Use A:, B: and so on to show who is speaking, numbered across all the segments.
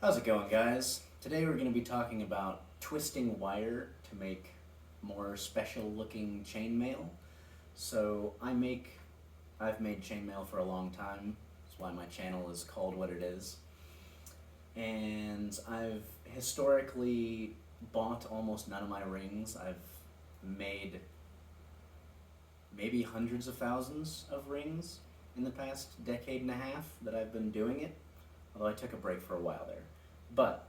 A: How's it going, guys? Today we're going to be talking about twisting wire to make more special looking chainmail. I've made chainmail for a long time. That's why my channel is called what it is. And I've historically bought almost none of my rings. I've made maybe hundreds of thousands of rings in the past decade and a half that I've been doing it, although I took a break for a while there. But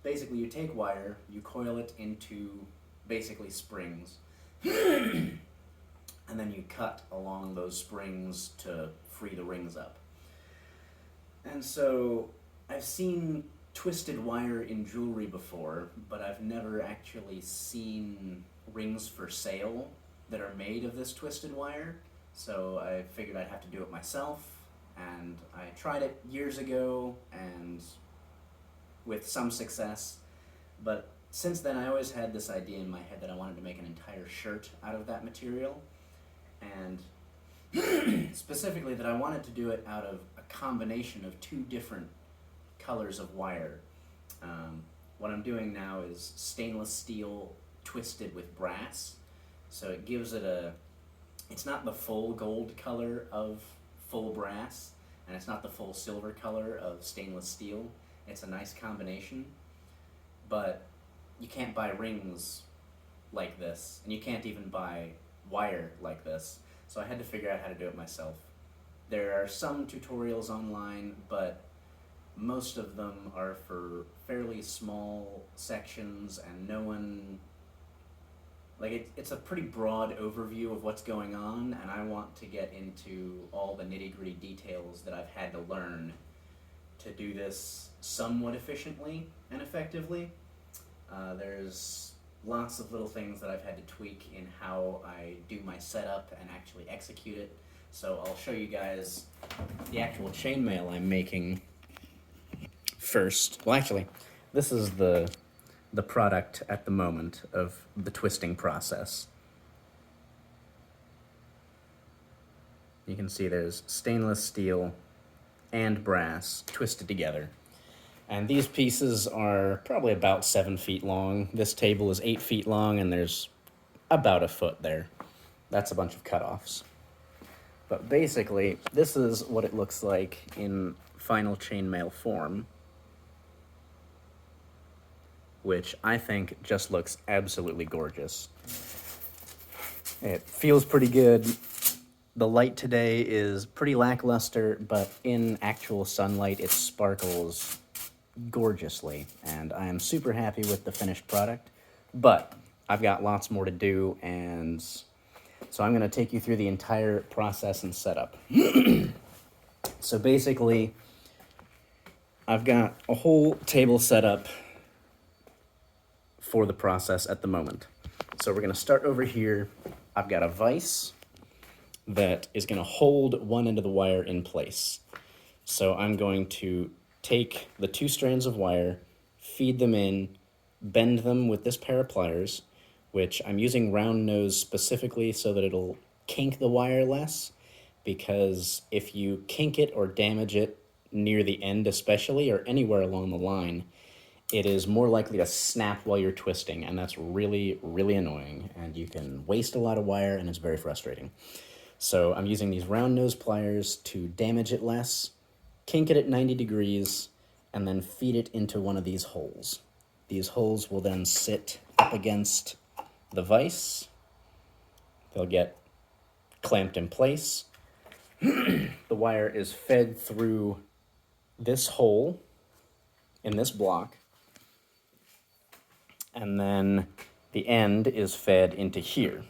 A: basically, you take wire, you coil it into basically springs, and then you cut along those springs to free the rings up. And so I've seen twisted wire in jewelry before, but I've never actually seen rings for sale that are made of this twisted wire. So I figured I'd have to do it myself, and I tried it years ago and with some success, but since then I always had this idea in my head that I wanted to make an entire shirt out of that material, and specifically that I wanted to do it out of a combination of two different colors of wire. What I'm doing now is stainless steel twisted with brass, so it gives it it's not the full gold color of full brass, and it's not the full silver color of stainless steel. It's a nice combination, but you can't buy rings like this, and you can't even buy wire like this, so I had to figure out how to do it myself. There are some tutorials online, but most of them are for fairly small sections, and no one, it's a pretty broad overview of what's going on, and I want to get into all the nitty-gritty details that I've had to learn to do this somewhat efficiently and effectively. There's lots of little things that I've had to tweak in how I do my setup and actually execute it. So I'll show you guys the actual chainmail I'm making first. Well, actually, this is the product at the moment of the twisting process. You can see there's stainless steel and brass twisted together. And these pieces are probably about 7 feet long. This table is 8 feet long, and there's about a foot there. That's a bunch of cutoffs. But basically, this is what it looks like in final chainmail form, which I think just looks absolutely gorgeous. It feels pretty good. The light today is pretty lackluster, but in actual sunlight it sparkles gorgeously, and I am super happy with the finished product. But I've got lots more to do, and so I'm going to take you through the entire process and setup. So basically, I've got a whole table set up for the process at the moment. So we're going to start over here. I've got a vise that is going to hold one end of the wire in place. So I'm going to take the 2 strands of wire, feed them in, bend them with this pair of pliers, which I'm using round nose specifically so that it'll kink the wire less, because if you kink it or damage it near the end especially, or anywhere along the line, it is more likely to snap while you're twisting, and that's really, really annoying, and you can waste a lot of wire, and it's very frustrating. So I'm using these round nose pliers to damage it less, kink it at 90 degrees, and then feed it into one of these holes. These holes will then sit up against the vise. They'll get clamped in place. The wire is fed through this hole in this block, and then the end is fed into here,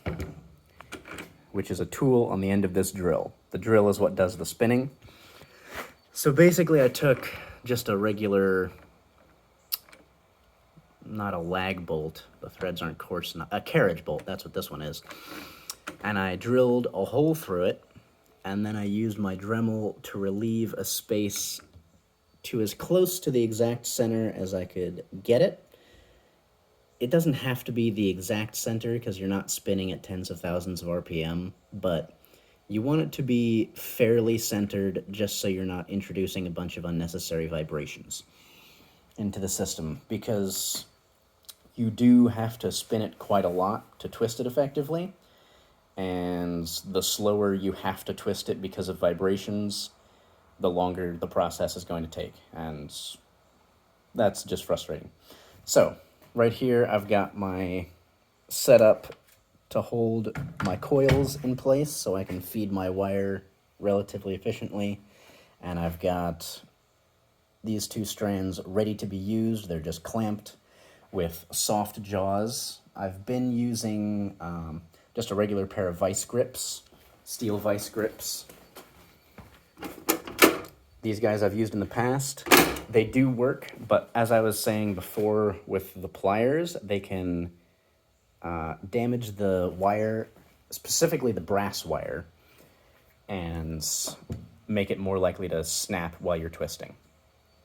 A: which is a tool on the end of this drill. The drill is what does the spinning. So basically I took just a regular, not a lag bolt, the threads aren't coarse enough, a carriage bolt, that's what this one is. And I drilled a hole through it, and then I used my Dremel to relieve a space to as close to the exact center as I could get it. It doesn't have to be the exact center because you're not spinning at tens of thousands of RPM, but You want it to be fairly centered just so you're not introducing a bunch of unnecessary vibrations into the system, because you do have to spin it quite a lot to twist it effectively, and the slower you have to twist it because of vibrations, the longer the process is going to take, and that's just frustrating. So, right here I've got my setup to hold my coils in place so I can feed my wire relatively efficiently, and I've got these two strands ready to be used. They're just clamped with soft jaws. I've been using just a regular pair of vice grips, steel vice grips. These guys I've used in the past. They do work, but as I was saying before with the pliers, they can damage the wire, specifically the brass wire, and make it more likely to snap while you're twisting.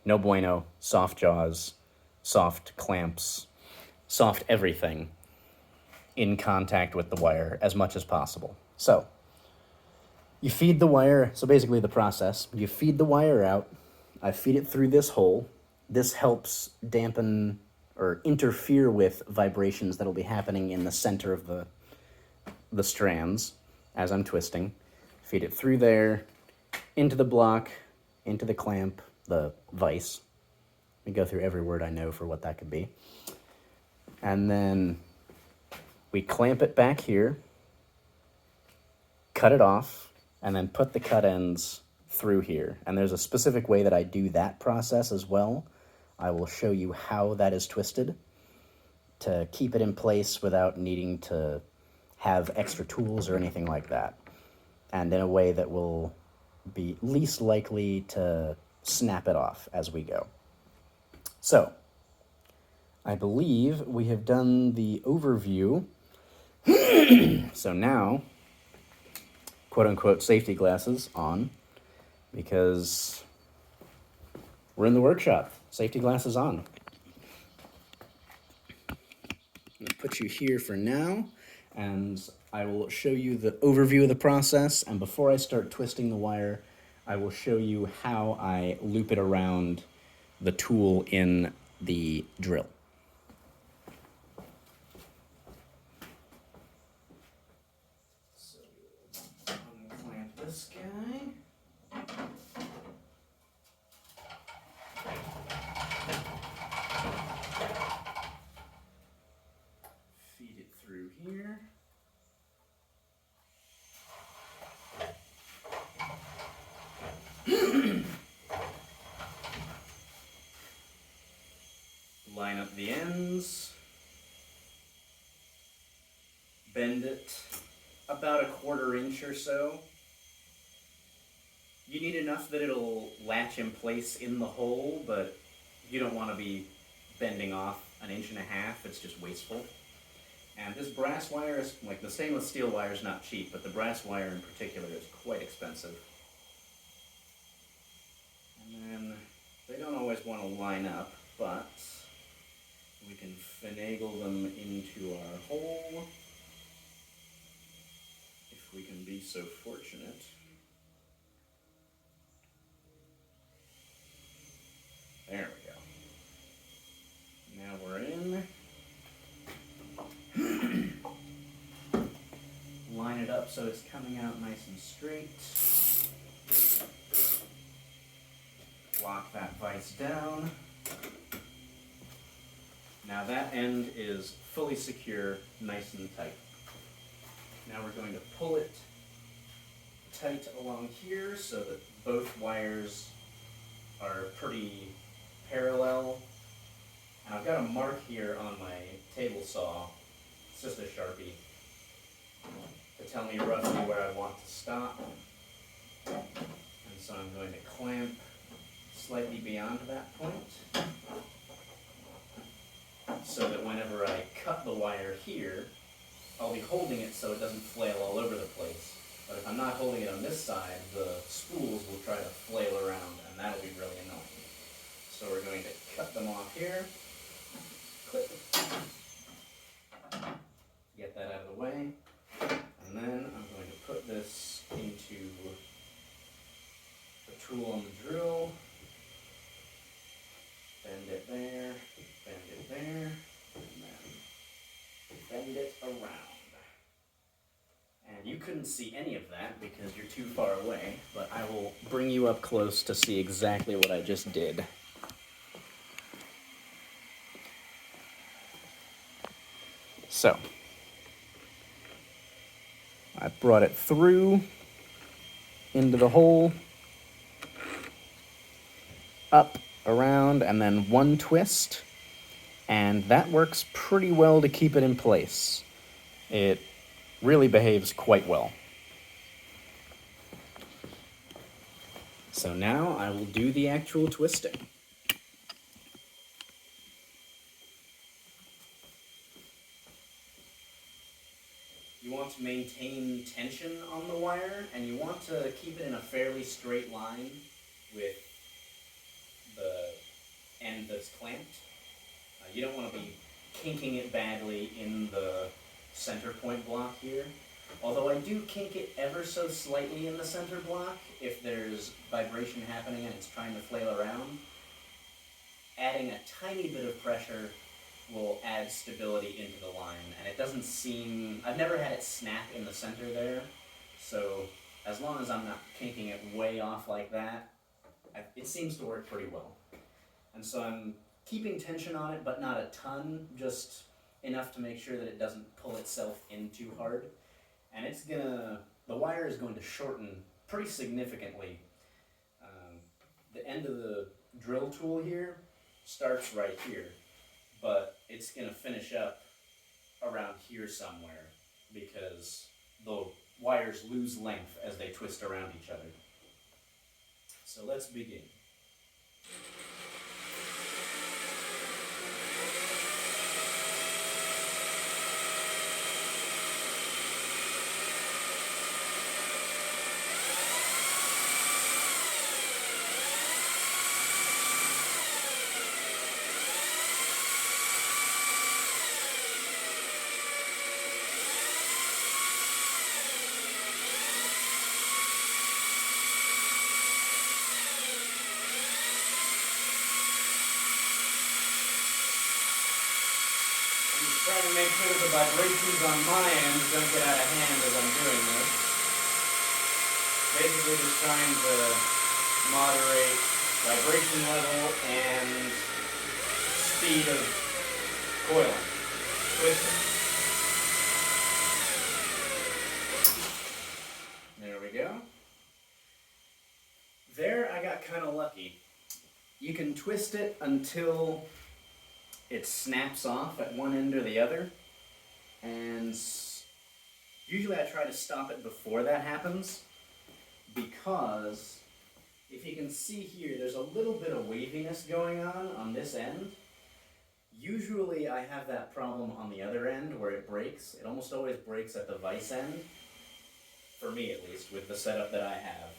A: No bueno, soft jaws, soft clamps, soft everything in contact with the wire as much as possible. So, you feed the wire, so basically the process, you feed the wire out, I feed it through this hole. This helps dampen or interfere with vibrations that'll be happening in the center of the strands as I'm twisting. Feed it through there, into the block, into the clamp, the vise. We go through every word I know for what that could be. And then we clamp it back here, cut it off, and then put the cut ends through here. And there's a specific way that I do that process as well. I will show you how that is twisted to keep it in place without needing to have extra tools or anything like that, and in a way that will be least likely to snap it off as we go. So, I believe we have done the overview. So now, quote-unquote safety glasses on, because we're in the workshop. Safety glasses on. I'm going to put you here for now, and I will show you the overview of the process, and before I start twisting the wire, I will show you how I loop it around the tool in the drill. So, unclamp this guy. Feed it through here. Line up the ends. Bend it about 1/4 inch or so. You need enough that it'll latch in place in the hole, but you don't want to be bending off 1.5 inches. It's just wasteful. And this brass wire is, like the stainless steel wire is not cheap, but the brass wire in particular is quite expensive. And then they don't always want to line up, but we can finagle them into our hole if we can be so fortunate. There we go. Now we're in. Line it up so it's coming out nice and straight. Lock that vise down. Now that end is fully secure, nice and tight. Now we're going to pull it tight along here so that both wires are pretty parallel. And I've got a mark here on my table saw, it's just a Sharpie, to tell me roughly where I want to stop. And so I'm going to clamp slightly beyond that point, so that whenever I cut the wire here, I'll be holding it so it doesn't flail all over the place. But if I'm not holding it on this side, the spools will try to flail around, and that'll be really annoying. So we're going to cut them off here. Clip. Get that out of the way. And then I'm going to put this into tool on the drill. Bend it there, bend it there, and then bend it around. And you couldn't see any of that because you're too far away, but I will bring you up close to see exactly what I just did. So, I brought it through into the hole, up, around, and then one twist, and that works pretty well to keep it in place. It really behaves quite well. So now I will do the actual twisting. You want to maintain tension on the wire, and you want to keep it in a fairly straight line with the end that's clamped. You don't want to be kinking it badly in the center point block here. Although I do kink it ever so slightly in the center block if there's vibration happening and it's trying to flail around. Adding a tiny bit of pressure will add stability into the line, and it doesn't seem, I've never had it snap in the center there, so as long as I'm not kinking it way off like that, it seems to work pretty well. And so I'm keeping tension on it, but not a ton, just enough to make sure that it doesn't pull itself in too hard. And the wire is going to shorten pretty significantly. The end of the drill tool here starts right here, but it's going to finish up around here somewhere because the wires lose length as they twist around each other. So let's begin. Trying to make sure the vibrations on my end don't get out of hand as I'm doing this. Basically just trying to moderate vibration level and speed of coiling, twisting. There we go. There I got kind of lucky. You can twist it until it snaps off at one end or the other, and usually I try to stop it before that happens, because if you can see here, there's a little bit of waviness going on this end. Usually I have that problem on the other end where it breaks. It almost always breaks at the vise end, for me at least, with the setup that I have.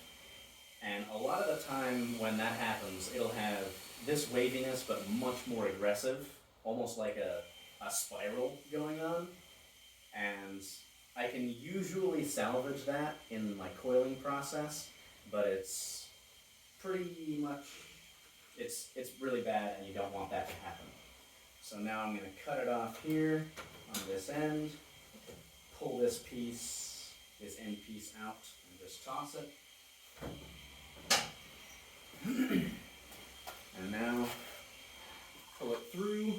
A: And a lot of the time when that happens, it'll have this waviness but much more aggressive, almost like a spiral going on, and I can usually salvage that in my coiling process, but it's pretty much, it's really bad and you don't want that to happen. So now I'm going to cut it off here on this end, pull this end piece out, and just toss it. And now pull it through,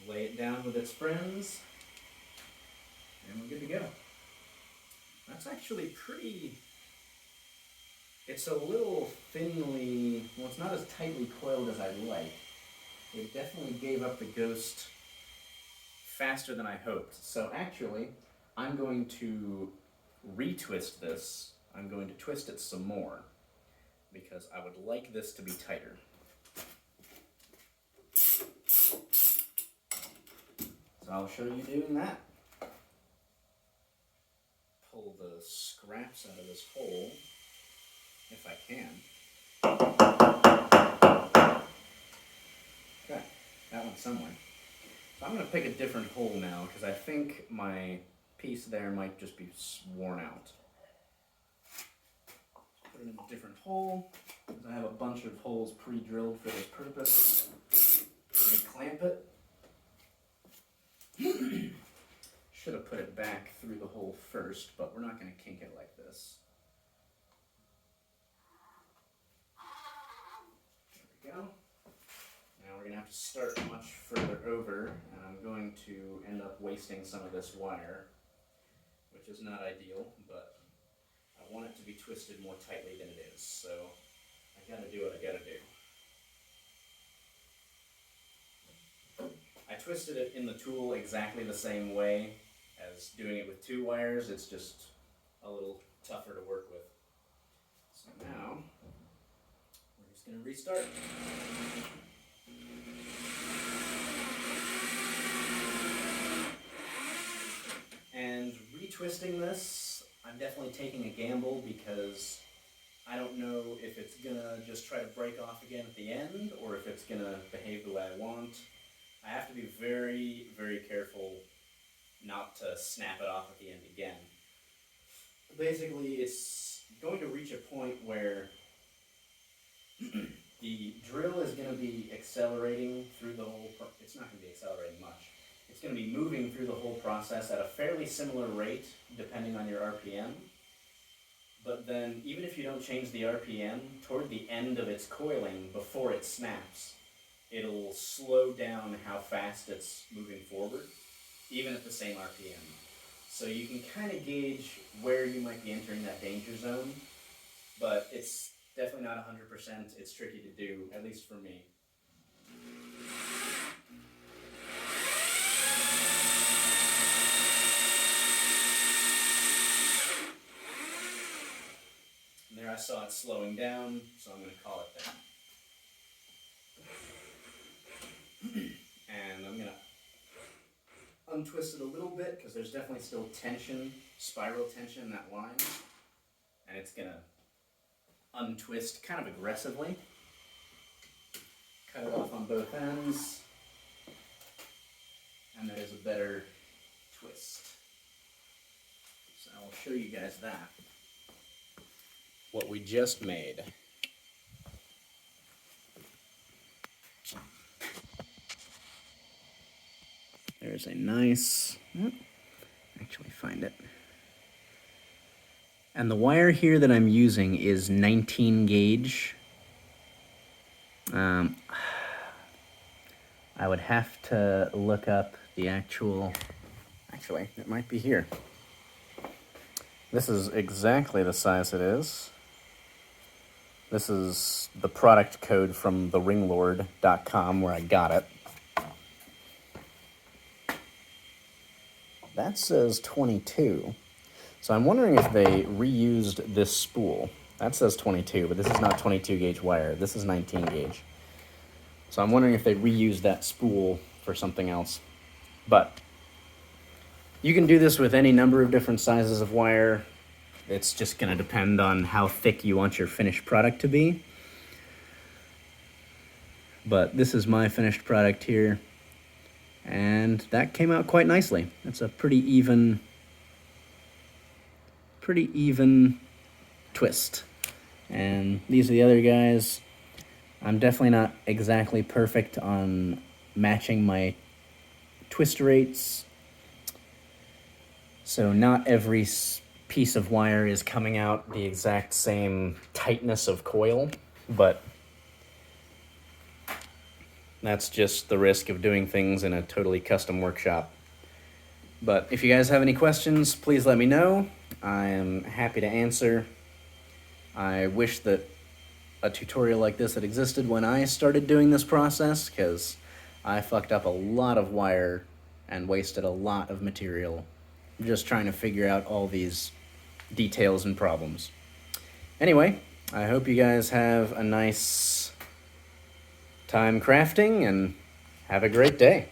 A: lay it down with its friends, and we're good to go. That's actually pretty, it's a little thinly, well, it's not as tightly coiled as I'd like. It definitely gave up the ghost faster than I hoped. So actually, I'm going to retwist this. I'm going to twist it some more, because I would like this to be tighter. So I'll show you doing that. Pull the scraps out of this hole, if I can. Okay, that went somewhere. So I'm going to pick a different hole now, because I think my piece there might just be worn out. it in a different hole, because I have a bunch of holes pre-drilled for this purpose. Reclamp it. Should have put it back through the hole first, but we're not going to kink it like this. There we go. Now we're going to have to start much further over, and I'm going to end up wasting some of this wire, which is not ideal, but I want it to be twisted more tightly than it is, so I gotta do what I gotta do. I twisted it in the tool exactly the same way as doing it with 2 wires. It's just a little tougher to work with. So now, we're just gonna restart. And retwisting this, I'm definitely taking a gamble because I don't know if it's gonna just try to break off again at the end or if it's gonna behave the way I want. I have to be very, very careful not to snap it off at the end again. Basically, it's going to reach a point where the drill is going to be accelerating through the whole, it's not going to be accelerating much. It's going to be moving through the whole process at a fairly similar rate, depending on your RPM. But then, even if you don't change the RPM, toward the end of its coiling, before it snaps, it'll slow down how fast it's moving forward, even at the same RPM. So you can kind of gauge where you might be entering that danger zone, but it's definitely not 100%. It's tricky to do, at least for me. And there I saw it slowing down, so I'm going to call it that. And I'm going to untwist it a little bit because there's definitely still tension, spiral tension in that line. And it's going to untwist kind of aggressively. Cut it off on both ends. And there's a better twist. So I will show you guys that. What we just made. There's a nice, actually find it. And the wire here that I'm using is 19 gauge. I would have to look up the actual, actually, it might be here. This is exactly the size it is. This is the product code from theringlord.com where I got it. That says 22. So I'm wondering if they reused this spool. That says 22, but this is not 22 gauge wire. This is 19 gauge. So I'm wondering if they reused that spool for something else. But you can do this with any number of different sizes of wire. It's just going to depend on how thick you want your finished product to be. But this is my finished product here. And that came out quite nicely. It's a pretty even twist. And these are the other guys. I'm definitely not exactly perfect on matching my twist rates. So not every piece of wire is coming out the exact same tightness of coil, but that's just the risk of doing things in a totally custom workshop. But if you guys have any questions, please let me know. I am happy to answer. I wish that a tutorial like this had existed when I started doing this process, because I fucked up a lot of wire and wasted a lot of material just trying to figure out all these details and problems. Anyway, I hope you guys have a nice time crafting and have a great day.